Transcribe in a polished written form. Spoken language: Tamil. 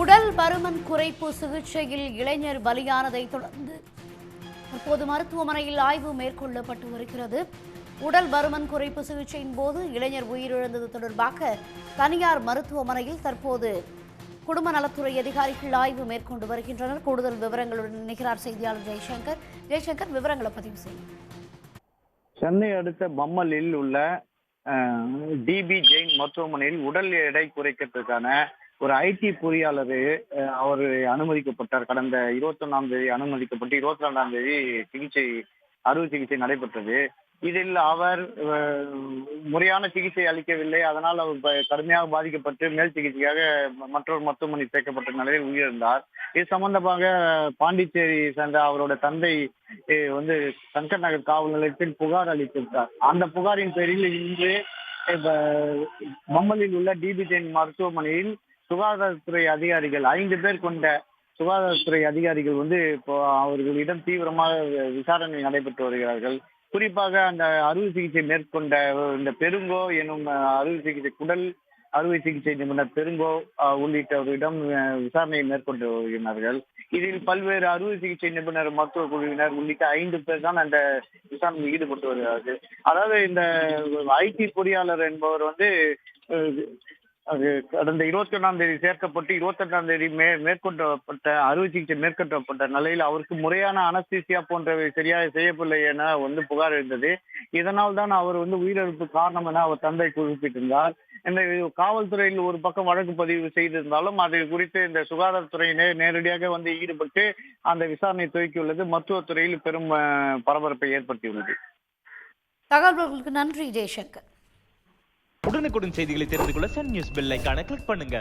உடல் பருமன் குறைப்பு சிகிச்சையில் இளைஞர் பலியானதை தொடர்ந்து தற்போது மருத்துவமனையில் ஆய்வு மேற்கொள்ளப்பட்டு வருகிறது. உடல் பருமன் குறைப்பு சிகிச்சையின் போது இளைஞர் உயிரிழந்தது தொடர்பாக தனியார் மருத்துவமனையில் தற்போது குடும்ப நலத்துறை அதிகாரிகள் ஆய்வு மேற்கொண்டு வருகின்றனர். கூடுதல் விவரங்களுடன் இணைகிறார் செய்தியாளர் ஜெய்சங்கர். ஜெய்சங்கர், விவரங்களை பதிவு செய்யும். சென்னை அடுத்த பம்மலில் உள்ள டிபி ஜெயின் மருத்துவமனையில் உடல் எடை குறைக்கிறதுக்கான ஒரு ஐடி பொறியாளர் அவர் அனுமதிக்கப்பட்டார். கடந்த 21ஆம் தேதி அனுமதிக்கப்பட்டு 22ஆம் தேதி அறுவை சிகிச்சை நடைபெற்றது. இதில் அவர் முறையான சிகிச்சை அளிக்கவில்லை. அதனால் அவர் கடுமையாக பாதிக்கப்பட்டு மேல் சிகிச்சைக்காக மற்றொரு மருத்துவமனை சேர்க்கப்பட்ட நிலையில் உயிரிழந்தார். இது சம்பந்தமாக பாண்டிச்சேரி சேர்ந்த அவரோட தந்தை சங்கர் நகர் காவல் நிலையத்தில் புகார் அளித்திருந்தார். அந்த புகாரின் பேரில் இன்று பம்மலில் உள்ள டிபி ஜெயின் மருத்துவமனையில் சுகாதாரத்துறை அதிகாரிகள் 5 பேர் கொண்ட சுகாதாரத்துறை அதிகாரிகள் இப்போ அவர்களிடம் தீவிரமாக விசாரணை நடைபெற்று வருகிறார்கள். குறிப்பாக அந்த அறுவை சிகிச்சை மேற்கொண்ட இந்த பெருங்கோ எனும் அறுவை சிகிச்சை குடல் அறுவை சிகிச்சை நிபுணர் பெருங்கோ உள்ளிட்டவரிடம் விசாரணையை மேற்கொண்டு வருகிறார்கள். இதில் பல்வேறு அறுவை சிகிச்சை நிபுணர் மருத்துவ குழுவினர் உள்ளிட்ட 5 பேர் தான் அந்த விசாரணையில் ஈடுபட்டு வருகிறார்கள். அதாவது இந்த ஐடி பொறியாளர் என்பவர் கடந்த 21ஆம் தேதி சேர்க்கப்பட்டு 22ஆம் தேதி மேற்கொள்ளப்பட்ட அறுவை சிகிச்சை மேற்கொள்ளப்பட்ட நிலையில் அவருக்கு முறையான அனஸ்தீசியா போன்றவை சரியாக செய்யவில்லை என புகார் இருந்தது. இதனால் தான் அவர் உயிரிழப்பு காரணம் என அவர் தந்தை குறிப்பிட்டிருந்தார். இந்த காவல்துறையில் ஒரு பக்கம் வழக்கு பதிவு செய்திருந்தாலும் அது குறித்து இந்த சுகாதாரத்துறையினர் நேரடியாக ஈடுபட்டு அந்த விசாரணை துவக்கியுள்ளது மருத்துவத்துறையில் பெரும் பரபரப்பை ஏற்படுத்தியுள்ளது. தகவல்களுக்கு நன்றி ஜெய்சங்கர். உடனுக்குடன் செய்திகளை தெரிந்து கொள்ள சன் நியூஸ் பெல் ஐகானை கிளிக் பண்ணுங்க.